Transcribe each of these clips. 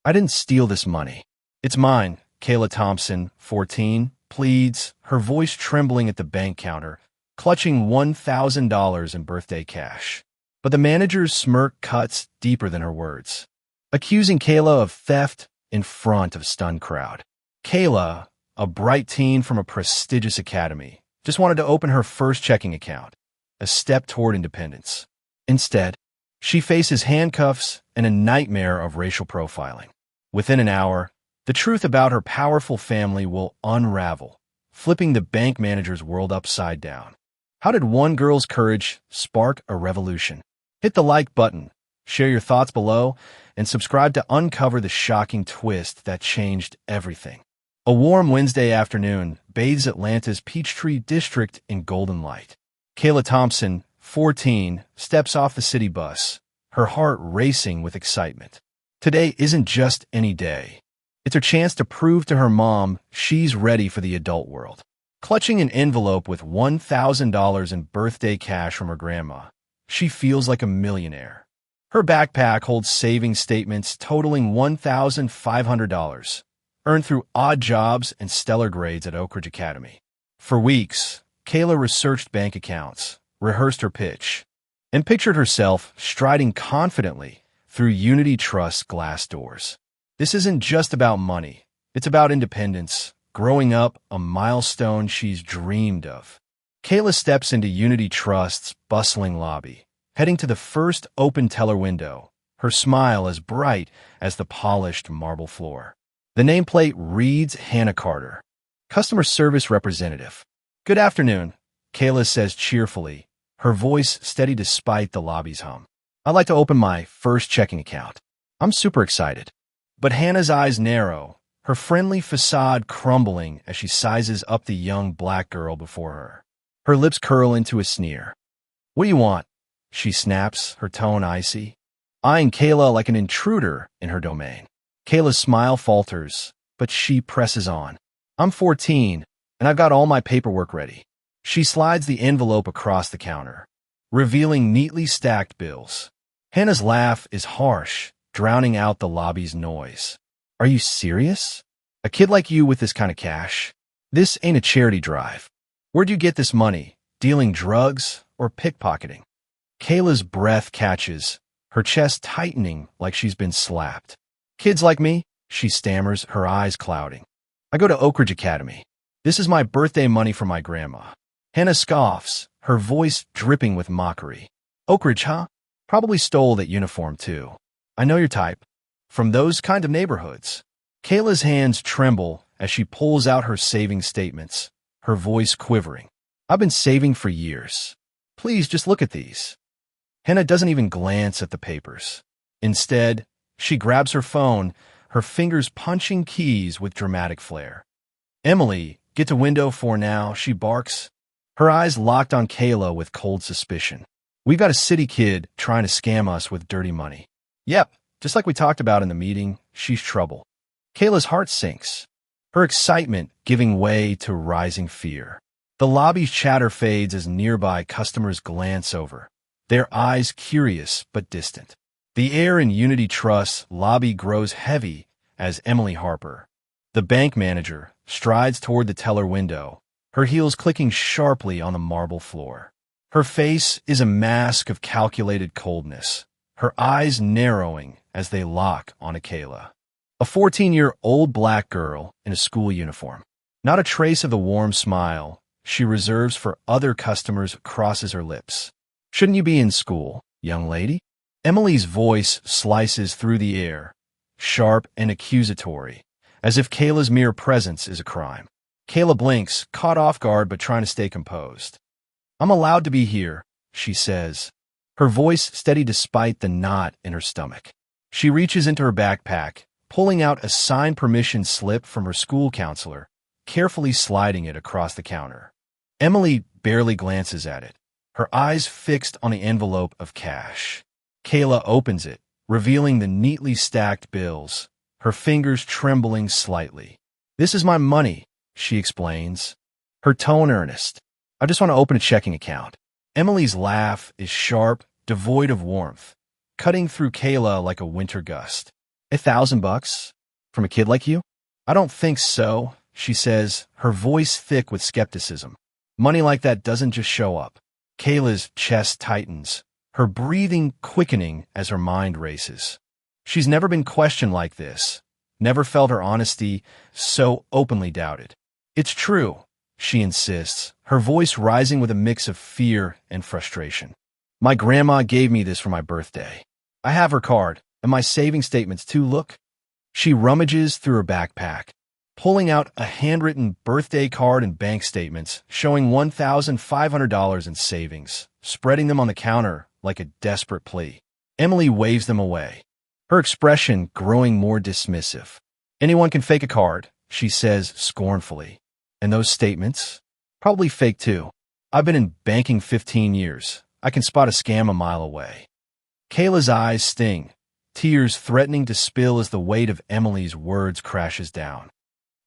I didn't steal this money. It's mine, Kayla Thompson, 14, pleads, her voice trembling at the bank counter, clutching $1,000 in birthday cash. But the manager's smirk cuts deeper than her words, accusing Kayla of theft in front of a stunned crowd. Kayla, a bright teen from a prestigious academy, just wanted to open her first checking account, a step toward independence. Instead, she faces handcuffs and a nightmare of racial profiling. Within an hour, the truth about her powerful family will unravel, flipping the bank manager's world upside down. How did one girl's courage spark a revolution? Hit the like button, share your thoughts below, and subscribe to uncover the shocking twist that changed everything. A warm Wednesday afternoon bathes Atlanta's Peachtree district in golden light. Kayla Thompson, 14, steps off the city bus, her heart racing with excitement. Today isn't just any day. It's her chance to prove to her mom she's ready for the adult world. Clutching an envelope with $1,000 in birthday cash from her grandma, she feels like a millionaire. Her backpack holds savings statements totaling $1,500, earned through odd jobs and stellar grades at Oak Ridge Academy. For weeks, Kayla researched bank accounts, rehearsed her pitch, and pictured herself striding confidently through Unity Trust's glass doors. This isn't just about money. It's about independence, growing up, a milestone she's dreamed of. Kayla steps into Unity Trust's bustling lobby, heading to the first open teller window, her smile as bright as the polished marble floor. The nameplate reads Hannah Carter, customer service representative. "Good afternoon," Kayla says cheerfully, her voice steady despite the lobby's hum. "I'd like to open my first checking account." "I'm super excited." But Hannah's eyes narrow, her friendly facade crumbling as she sizes up the young black girl before her. Her lips curl into a sneer. "What do you want?" she snaps, her tone icy, eyeing Kayla like an intruder in her domain. Kayla's smile falters, but she presses on. "I'm 14, and I've got all my paperwork ready." She slides the envelope across the counter, revealing neatly stacked bills. Hannah's laugh is harsh, drowning out the lobby's noise. "Are you serious? A kid like you with this kind of cash? This ain't a charity drive. Where'd you get this money? Dealing drugs or pickpocketing?" Kayla's breath catches, her chest tightening like she's been slapped. "Kids like me," she stammers, her eyes clouding. "I go to Oak Ridge Academy. This is my birthday money from my grandma." Hannah scoffs, her voice dripping with mockery. "Oak Ridge, huh? Probably stole that uniform, too. I know your type. From those kind of neighborhoods." Kayla's hands tremble as she pulls out her saving statements, her voice quivering. "I've been saving for years. Please just look at these." Hannah doesn't even glance at the papers. Instead, she grabs her phone, her fingers punching keys with dramatic flair. "Emily, get to window 4 now," she barks, her eyes locked on Kayla with cold suspicion. "We've got a city kid trying to scam us with dirty money." "Yep, just like we talked about in the meeting, she's trouble." Kayla's heart sinks, her excitement giving way to rising fear. The lobby's chatter fades as nearby customers glance over, their eyes curious but distant. The air in Unity Trust's lobby grows heavy as Emily Harper, the bank manager, strides toward the teller window, her heels clicking sharply on the marble floor. Her face is a mask of calculated coldness, her eyes narrowing as they lock on Kayla, a 14-year-old black girl in a school uniform. Not a trace of the warm smile she reserves for other customers crosses her lips. "Shouldn't you be in school, young lady?" Emily's voice slices through the air, sharp and accusatory, as if Kayla's mere presence is a crime. Kayla blinks, caught off guard but trying to stay composed. "I'm allowed to be here," she says, her voice steady despite the knot in her stomach. She reaches into her backpack, pulling out a signed permission slip from her school counselor, carefully sliding it across the counter. Emily barely glances at it, her eyes fixed on the envelope of cash. Kayla opens it, revealing the neatly stacked bills, her fingers trembling slightly. "This is my money," she explains, her tone earnest. "I just want to open a checking account." Emily's laugh is sharp, devoid of warmth, cutting through Kayla like a winter gust. $1,000? From a kid like you? I don't think so, she says, her voice thick with skepticism. Money like that doesn't just show up. Kayla's chest tightens, her breathing quickening as her mind races. She's never been questioned like this, never felt her honesty so openly doubted. It's true, she insists, her voice rising with a mix of fear and frustration. My grandma gave me this for my birthday. I have her card, and my saving statements too, look. She rummages through her backpack, pulling out a handwritten birthday card and bank statements showing $1,500 in savings, spreading them on the counter like a desperate plea. Emily waves them away, her expression growing more dismissive. Anyone can fake a card, she says scornfully. And those statements? Probably fake too. I've been in banking 15 years. I can spot a scam a mile away. Kayla's eyes sting, tears threatening to spill as the weight of Emily's words crashes down.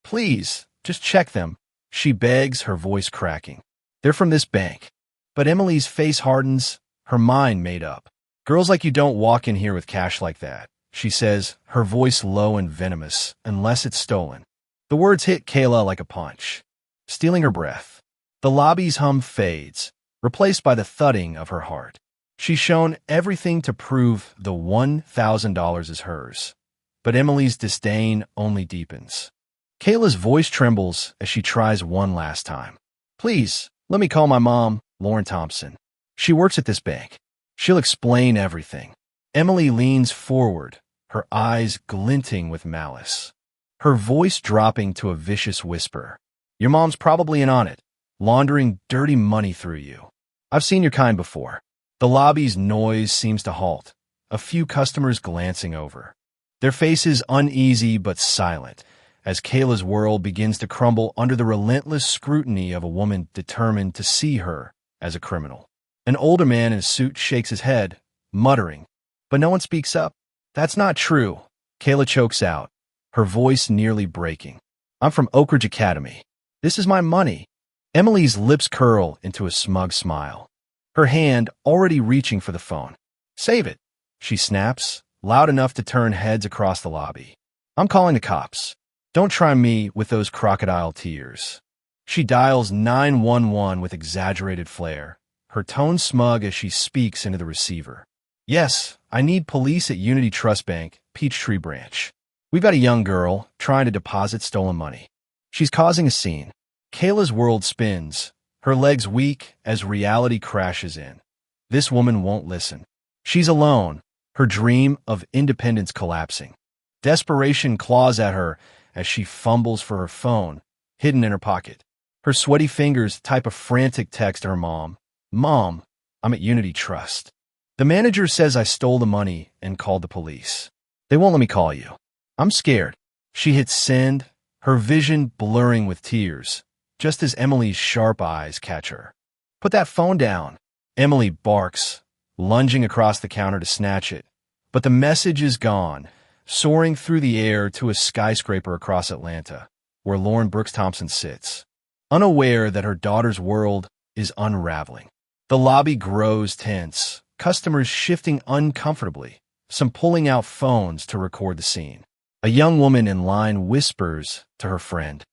Please, just check them, she begs, her voice cracking. They're from this bank. But Emily's face hardens, her mind made up. Girls like you don't walk in here with cash like that, she says, her voice low and venomous, unless it's stolen. The words hit Kayla like a punch, stealing her breath. The lobby's hum fades, replaced by the thudding of her heart. She's shown everything to prove the $1,000 is hers, but Emily's disdain only deepens. Kayla's voice trembles as she tries one last time. Please, let me call my mom, Lauren Thompson. She works at this bank. She'll explain everything. Emily leans forward, her eyes glinting with malice, her voice dropping to a vicious whisper. Your mom's probably in on it, laundering dirty money through you. I've seen your kind before. The lobby's noise seems to halt, a few customers glancing over, their faces uneasy but silent, as Kayla's world begins to crumble under the relentless scrutiny of a woman determined to see her as a criminal. An older man in a suit shakes his head, muttering, but no one speaks up. That's not true, Kayla chokes out, her voice nearly breaking. I'm from Oak Ridge Academy. This is my money. Emily's lips curl into a smug smile, her hand already reaching for the phone. Save it, she snaps, loud enough to turn heads across the lobby. I'm calling the cops. Don't try me with those crocodile tears. She dials 911 with exaggerated flair, her tone smug as she speaks into the receiver. Yes, I need police at Unity Trust Bank, Peachtree Branch. We've got a young girl trying to deposit stolen money. She's causing a scene. Kayla's world spins, her legs weak as reality crashes in. This woman won't listen. She's alone, her dream of independence collapsing. Desperation claws at her as she fumbles for her phone, hidden in her pocket. Her sweaty fingers type a frantic text to her mom. Mom, I'm at Unity Trust. The manager says I stole the money and called the police. They won't let me call you. I'm scared. She hits send, her vision blurring with tears, just as Emily's sharp eyes catch her. Put that phone down. Emily barks, lunging across the counter to snatch it. But the message is gone, soaring through the air to a skyscraper across Atlanta, where Lauren Brooks Thompson sits, unaware that her daughter's world is unraveling. The lobby grows tense, customers shifting uncomfortably, some pulling out phones to record the scene. A young woman in line whispers to her friend.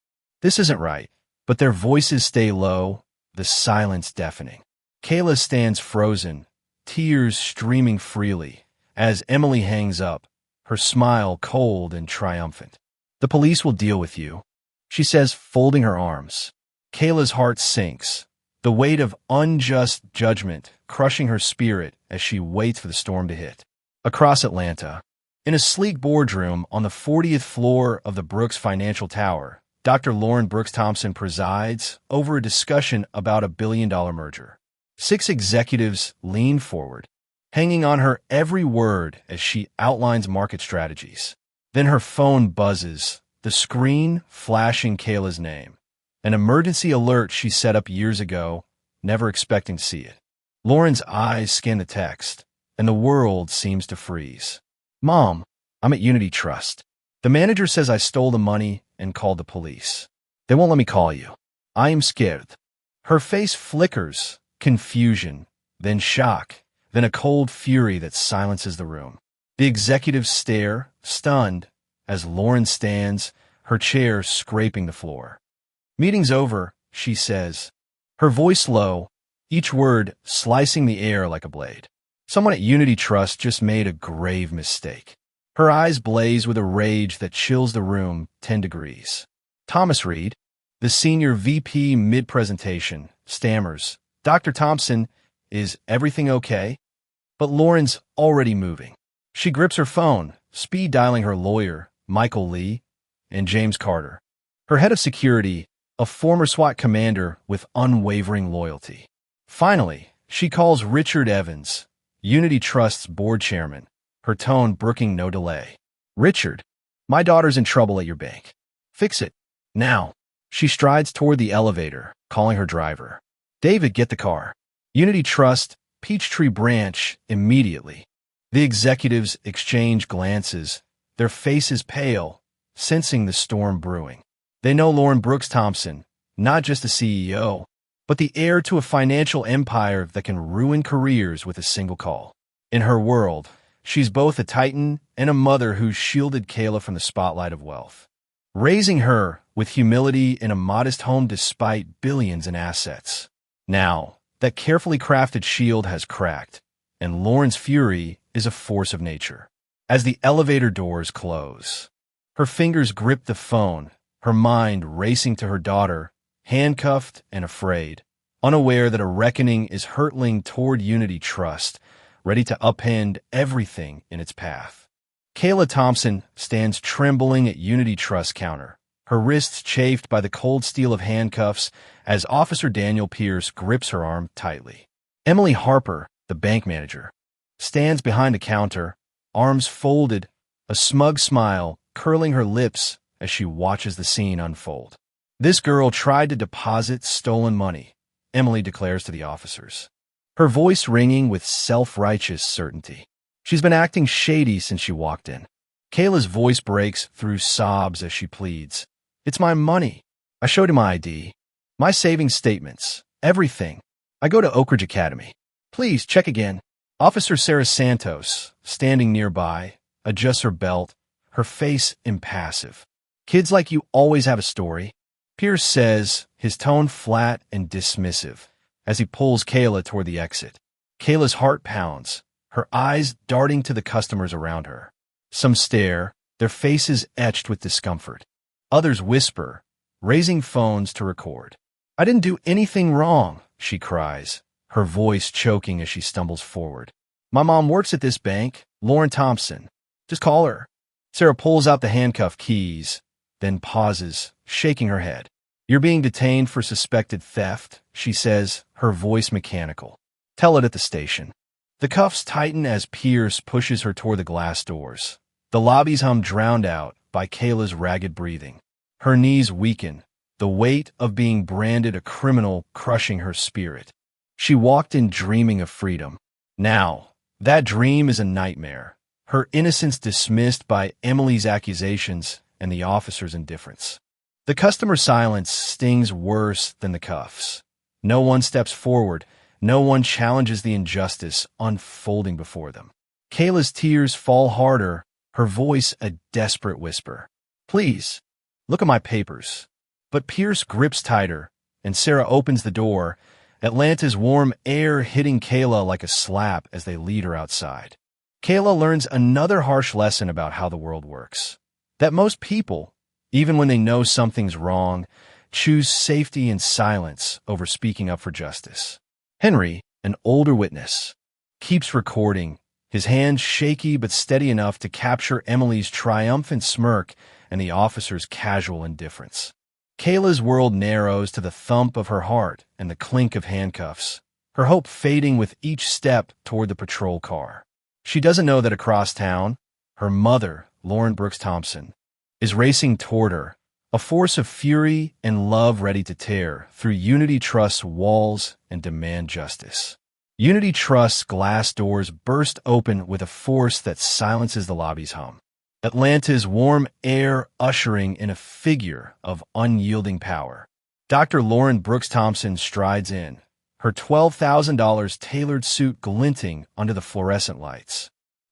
This isn't right, but their voices stay low, the silence deafening. Kayla stands frozen, tears streaming freely, as Emily hangs up, her smile cold and triumphant. The police will deal with you, she says, folding her arms. Kayla's heart sinks, the weight of unjust judgment crushing her spirit as she waits for the storm to hit. Across Atlanta, in a sleek boardroom on the 40th floor of the Brooks Financial Tower, Dr. Lauren Brooks Thompson presides over a discussion about a billion-dollar merger. 6 executives lean forward, hanging on her every word as she outlines market strategies. Then her phone buzzes, the screen flashing Kayla's name. An emergency alert she set up years ago, never expecting to see it. Lauren's eyes scan the text, and the world seems to freeze. Mom, I'm at Unity Trust. The manager says I stole the money and called the police. They won't let me call you. I am scared. Her face flickers, confusion, then shock, then a cold fury that silences the room. The executives stare, stunned, as Lauren stands, her chair scraping the floor. "Meeting's over," she says, her voice low, each word slicing the air like a blade. Someone at Unity Trust just made a grave mistake. Her eyes blaze with a rage that chills the room 10 degrees. Thomas Reed, the senior VP mid-presentation, stammers, "Dr. Thompson, is everything okay?" But Lauren's already moving. She grips her phone, speed dialing her lawyer, Michael Lee, and James Carter. Her head of security, a former SWAT commander with unwavering loyalty. Finally, she calls Richard Evans, Unity Trust's board chairman, her tone brooking no delay. "Richard, my daughter's in trouble at your bank. Fix it. Now." She strides toward the elevator, calling her driver. "David, get the car. Unity Trust, Peachtree Branch, immediately." The executives exchange glances, their faces pale, sensing the storm brewing. They know Lauren Brooks Thompson, not just a CEO, but the heir to a financial empire that can ruin careers with a single call. In her world, she's both a titan and a mother who's shielded Kayla from the spotlight of wealth, raising her with humility in a modest home despite billions in assets. Now, that carefully crafted shield has cracked, and Lauren's fury is a force of nature. As the elevator doors close, her fingers grip the phone, her mind racing to her daughter, handcuffed and afraid, unaware that a reckoning is hurtling toward Unity Trust, ready to upend everything in its path. Kayla Thompson stands trembling at Unity Trust counter, her wrists chafed by the cold steel of handcuffs as Officer Daniel Pierce grips her arm tightly. Emily Harper, the bank manager, stands behind the counter, arms folded, a smug smile curling her lips as she watches the scene unfold. "This girl tried to deposit stolen money," Emily declares to the officers, her voice ringing with self-righteous certainty. "She's been acting shady since she walked in." Kayla's voice breaks through sobs as she pleads. "It's my money. I showed him my ID, my savings statements, everything. I go to Oak Ridge Academy. Please check again." Officer Sarah Santos, standing nearby, adjusts her belt, her face impassive. "Kids like you always have a story," Pierce says, his tone flat and dismissive, as he pulls Kayla toward the exit. Kayla's heart pounds, her eyes darting to the customers around her. Some stare, their faces etched with discomfort. Others whisper, raising phones to record. "I didn't do anything wrong," she cries, her voice choking as she stumbles forward. "My mom works at this bank, Lauren Thompson. Just call her." Sarah pulls out the handcuff keys, then pauses, shaking her head. "You're being detained for suspected theft," she says, her voice mechanical. "Tell it at the station." The cuffs tighten as Pierce pushes her toward the glass doors. The lobby's hum drowned out by Kayla's ragged breathing. Her knees weaken, the weight of being branded a criminal crushing her spirit. She walked in dreaming of freedom. Now, that dream is a nightmare, her innocence dismissed by Emily's accusations and the officer's indifference. The customer silence stings worse than the cuffs. No one steps forward, no one challenges the injustice unfolding before them. Kayla's tears fall harder, her voice a desperate whisper. "Please, look at my papers." But Pierce grips tighter, and Sarah opens the door, Atlanta's warm air hitting Kayla like a slap as they lead her outside. Kayla learns another harsh lesson about how the world works. That most people, even when they know something's wrong, choose safety and silence over speaking up for justice. Henry, an older witness, keeps recording, his hands shaky but steady enough to capture Emily's triumphant smirk and the officer's casual indifference. Kayla's world narrows to the thump of her heart and the clink of handcuffs, her hope fading with each step toward the patrol car. She doesn't know that across town, her mother, Lauren Brooks Thompson, is racing toward her, a force of fury and love ready to tear through Unity Trust's walls and demand justice. Unity Trust's glass doors burst open with a force that silences the lobby's hum. Atlanta's warm air ushering in a figure of unyielding power. Dr. Lauren Brooks Thompson strides in, her $12,000 tailored suit glinting under the fluorescent lights.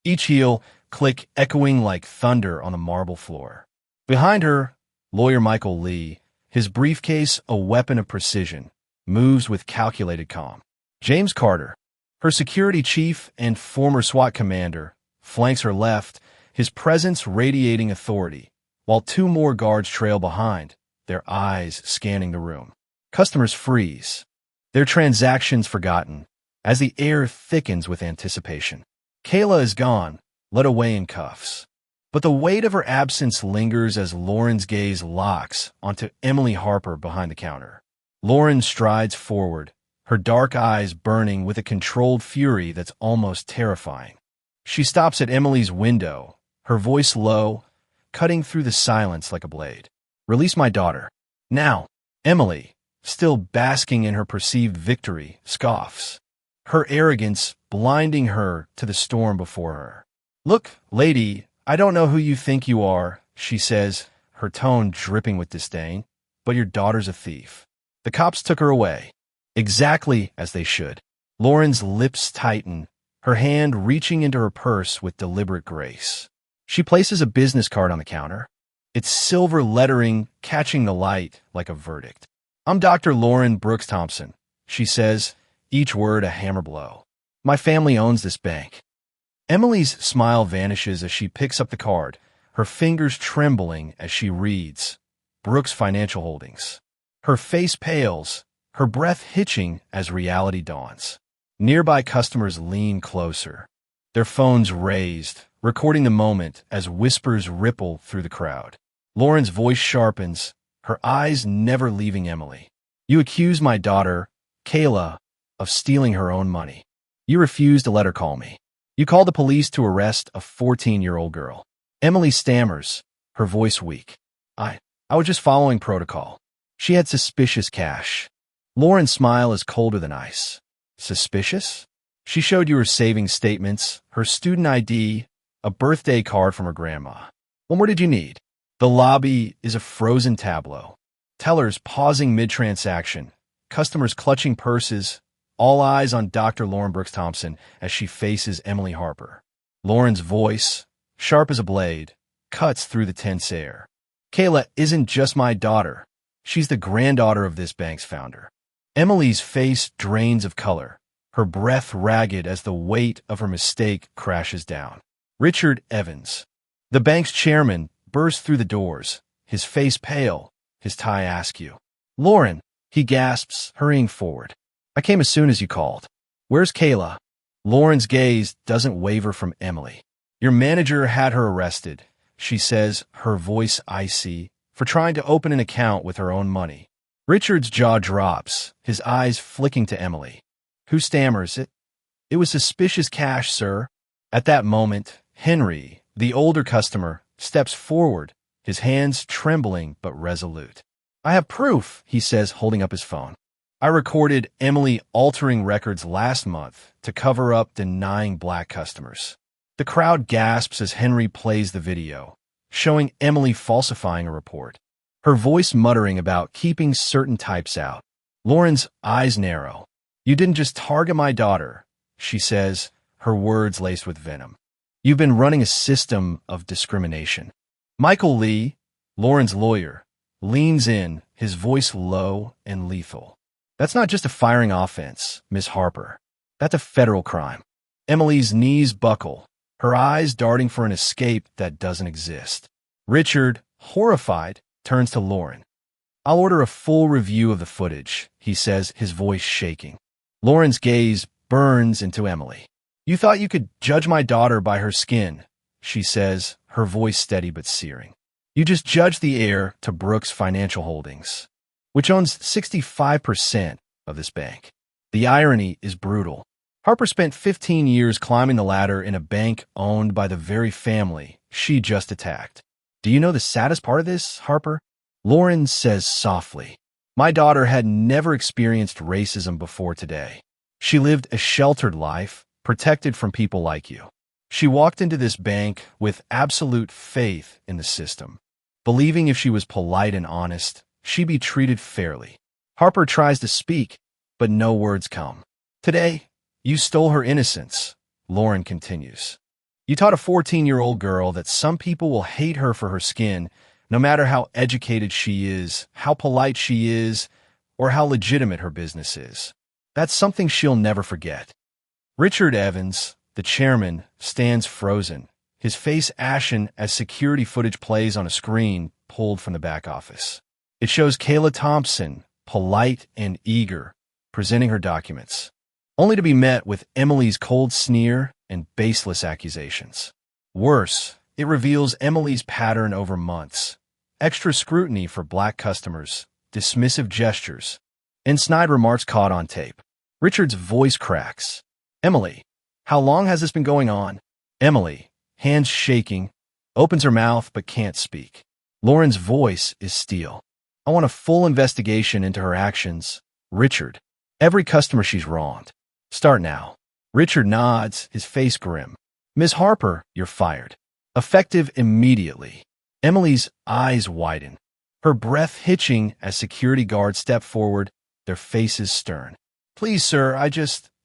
each heel click echoing like thunder on the marble floor. Behind her, lawyer Michael Lee, his briefcase a weapon of precision, moves with calculated calm. James Carter, her security chief and former SWAT commander, flanks her left, his presence radiating authority, while two more guards trail behind, their eyes scanning the room. Customers freeze, their transactions forgotten, as the air thickens with anticipation. Kayla is gone, led away in cuffs. But the weight of her absence lingers as Lauren's gaze locks onto Emily Harper behind the counter. Lauren strides forward, her dark eyes burning with a controlled fury that's almost terrifying. She stops at Emily's window, her voice low, cutting through the silence like a blade. "Release my daughter. Now." Emily, still basking in her perceived victory, scoffs, her arrogance blinding her to the storm before her. "Look, lady, I don't know who you think you are," she says, her tone dripping with disdain, "but your daughter's a thief. The cops took her away." Exactly as they should. Lauren's lips tighten, her hand reaching into her purse with deliberate grace. She places a business card on the counter, its silver lettering catching the light like a verdict. "I'm Dr. Lauren Brooks Thompson," she says, each word a hammer blow. "My family owns this bank." Emily's smile vanishes as she picks up the card, her fingers trembling as she reads, "Brooks Financial Holdings." Her face pales, her breath hitching as reality dawns. Nearby customers lean closer, their phones raised, recording the moment as whispers ripple through the crowd. Lauren's voice sharpens, her eyes never leaving Emily. "You accuse my daughter, Kayla, of stealing her own money. You refuse to let her call me. You called the police to arrest a 14-year-old girl." Emily stammers, her voice weak. I was just following protocol. She had suspicious cash." Lauren's smile is colder than ice. "Suspicious?" "She showed you her savings statements, her student ID, a birthday card from her grandma. What more did you need?" The lobby is a frozen tableau. Tellers pausing mid-transaction, customers clutching purses, all eyes on Dr. Lauren Brooks Thompson as she faces Emily Harper. Lauren's voice, sharp as a blade, cuts through the tense air. "Kayla isn't just my daughter. She's the granddaughter of this bank's founder." Emily's face drains of color, her breath ragged as the weight of her mistake crashes down. Richard Evans, the bank's chairman, bursts through the doors, his face pale, his tie askew. "Lauren," he gasps, hurrying forward. "I came as soon as you called. Where's Kayla?" Lauren's gaze doesn't waver from Emily. "Your manager had her arrested," she says, her voice icy, "for trying to open an account with her own money." Richard's jaw drops, his eyes flicking to Emily, who stammers, It was suspicious cash, sir." At that moment, Henry, the older customer, steps forward, his hands trembling but resolute. "I have proof," he says, holding up his phone. "I recorded Emily altering records last month to cover up denying black customers." The crowd gasps as Henry plays the video, showing Emily falsifying a report, her voice muttering about keeping certain types out. Lauren's eyes narrow. "You didn't just target my daughter," she says, her words laced with venom. "You've been running a system of discrimination." Michael Lee, Lauren's lawyer, leans in, his voice low and lethal. "That's not just a firing offense, Miss Harper. That's a federal crime." Emily's knees buckle, her eyes darting for an escape that doesn't exist. Richard, horrified, turns to Lauren. "I'll order a full review of the footage," he says, his voice shaking. Lauren's gaze burns into Emily. "You thought you could judge my daughter by her skin," she says, her voice steady but searing. "You just judged the heir to Brooks Financial Holdings, which owns 65% of this bank." The irony is brutal. Harper spent 15 years climbing the ladder in a bank owned by the very family she just attacked. "Do you know the saddest part of this, Harper?" Lauren says softly, "My daughter had never experienced racism before today. She lived a sheltered life, protected from people like you. She walked into this bank with absolute faith in the system, believing if she was polite and honest, she'd be treated fairly." Harper tries to speak, but no words come. "Today, you stole her innocence," Lauren continues. You taught a 14-year-old girl that some people will hate her for her skin, no matter how educated she is, how polite she is, or how legitimate her business is. That's something she'll never forget. Richard Evans, the chairman, stands frozen, his face ashen as security footage plays on a screen pulled from the back office. It shows Kayla Thompson, polite and eager, presenting her documents, only to be met with Emily's cold sneer and baseless accusations. Worse, it reveals Emily's pattern over months: extra scrutiny for black customers, dismissive gestures, and snide remarks caught on tape. Richard's voice cracks. Emily, how long has this been going on? Emily, hands shaking, opens her mouth but can't speak. Lauren's voice is steel. I want a full investigation into her actions. Richard, every customer she's wronged. Start now. Richard nods, his face grim. Ms. Harper, you're fired. Effective immediately. Emily's eyes widen, her breath hitching as security guards step forward, their faces stern. Please, sir,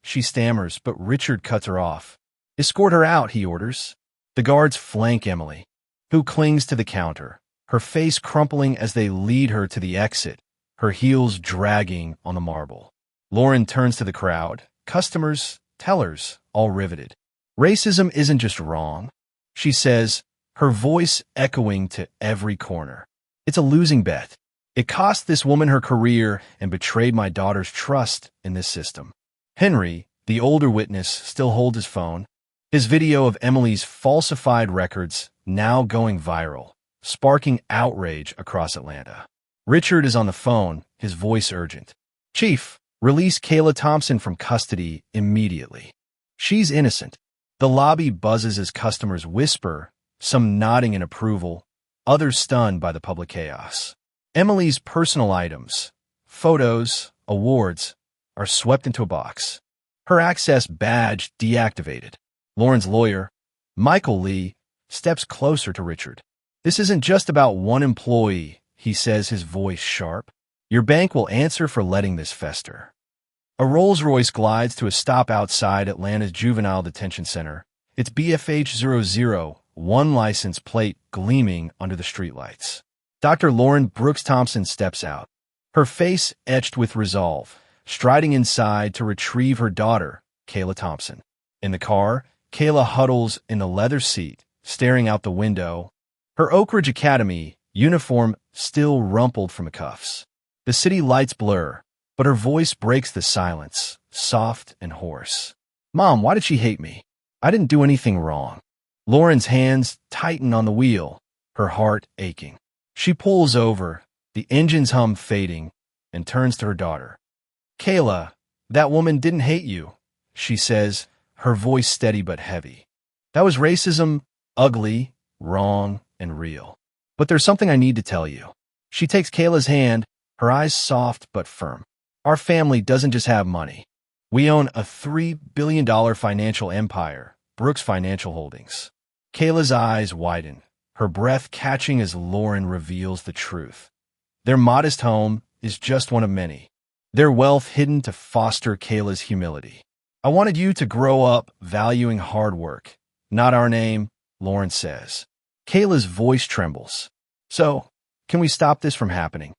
she stammers, but Richard cuts her off. Escort her out, he orders. The guards flank Emily, who clings to the counter, her face crumpling as they lead her to the exit, her heels dragging on the marble. Lauren turns to the crowd, customers, tellers, all riveted. Racism isn't just wrong, she says, her voice echoing to every corner. It's a losing bet. It cost this woman her career and betrayed my daughter's trust in this system. Henry, the older witness, still holds his phone, his video of Emily's falsified records now going viral, sparking outrage across Atlanta. Richard is on the phone, his voice urgent. Chief, release Kayla Thompson from custody immediately. She's innocent. The lobby buzzes as customers whisper, some nodding in approval, others stunned by the public chaos. Emily's personal items, photos, awards, are swept into a box. Her access badge deactivated. Lauren's lawyer, Michael Lee, steps closer to Richard. This isn't just about one employee, he says, his voice sharp. Your bank will answer for letting this fester. A Rolls-Royce glides to a stop outside Atlanta's Juvenile Detention Center, its BFH001 license plate gleaming under the streetlights. Dr. Lauren Brooks Thompson steps out, her face etched with resolve, striding inside to retrieve her daughter, Kayla Thompson. In the car, Kayla huddles in the leather seat, staring out the window, her Oak Ridge Academy uniform still rumpled from the cuffs. The city lights blur, but her voice breaks the silence, soft and hoarse. Mom, why did she hate me? I didn't do anything wrong. Lauren's hands tighten on the wheel, her heart aching. She pulls over, the engine's hum fading, and turns to her daughter. Kayla, that woman didn't hate you, she says, her voice steady but heavy. That was racism, ugly, wrong, and real. But there's something I need to tell you. She takes Kayla's hand, her eyes soft but firm. Our family doesn't just have money. We own a $3 billion financial empire, Brooks Financial Holdings. Kayla's eyes widen, her breath catching as Lauren reveals the truth. Their modest home is just one of many, their wealth hidden to foster Kayla's humility. I wanted you to grow up valuing hard work, not our name, Lauren says. Kayla's voice trembles. So, can we stop this from happening?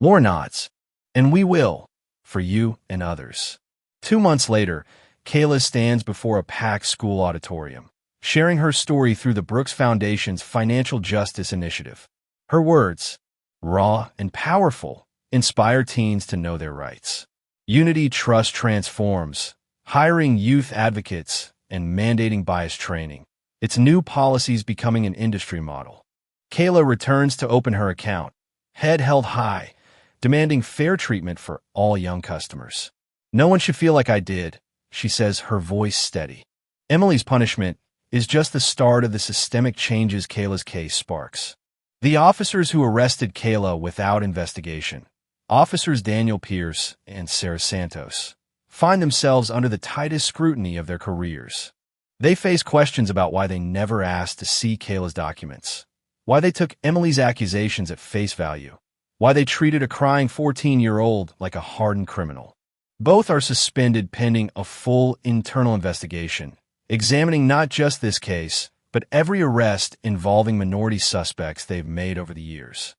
Lauren nods. And we will, for you and others. 2 months later, Kayla stands before a packed school auditorium, sharing her story through the Brooks Foundation's Financial Justice Initiative. Her words, raw and powerful, inspire teens to know their rights. Unity Trust transforms, hiring youth advocates and mandating bias training, its new policies becoming an industry model. Kayla returns to open her account, head held high, demanding fair treatment for all young customers. No one should feel like I did, she says, her voice steady. Emily's punishment is just the start of the systemic changes Kayla's case sparks. The officers who arrested Kayla without investigation, Officers Daniel Pierce and Sarah Santos, find themselves under the tightest scrutiny of their careers. They face questions about why they never asked to see Kayla's documents, why they took Emily's accusations at face value, why they treated a crying 14-year-old like a hardened criminal. Both are suspended pending a full internal investigation, examining not just this case, but every arrest involving minority suspects they've made over the years.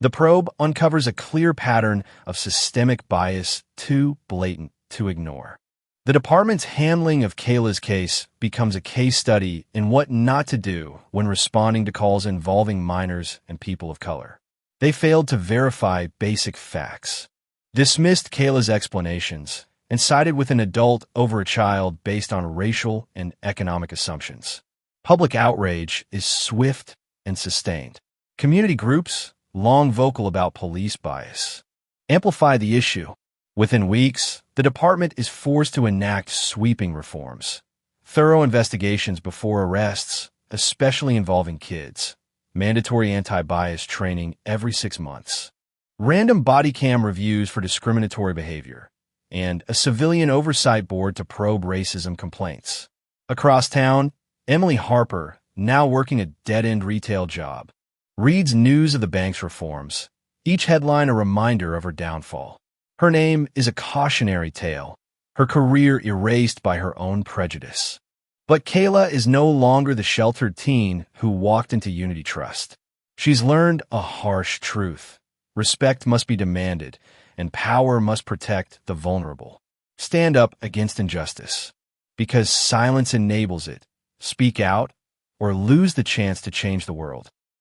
The probe uncovers a clear pattern of systemic bias too blatant to ignore. The department's handling of Kayla's case becomes a case study in what not to do when responding to calls involving minors and people of color. They failed to verify basic facts, dismissed Kayla's explanations, and sided with an adult over a child based on racial and economic assumptions. Public outrage is swift and sustained. Community groups, long vocal about police bias, amplify the issue. Within weeks, the department is forced to enact sweeping reforms. Thorough investigations before arrests, especially involving kids. Mandatory anti-bias training every 6 months. Random body cam reviews for discriminatory behavior. And a civilian oversight board to probe racism complaints. Across town, Emily Harper, now working a dead-end retail job, reads news of the bank's reforms, each headline a reminder of her downfall. Her name is a cautionary tale, her career erased by her own prejudice. But Kayla is no longer the sheltered teen who walked into Unity Trust. She's learned a harsh truth. Respect must be demanded, and power must protect the vulnerable. Stand up against injustice, because silence enables it. Speak out, or lose the chance to change the world.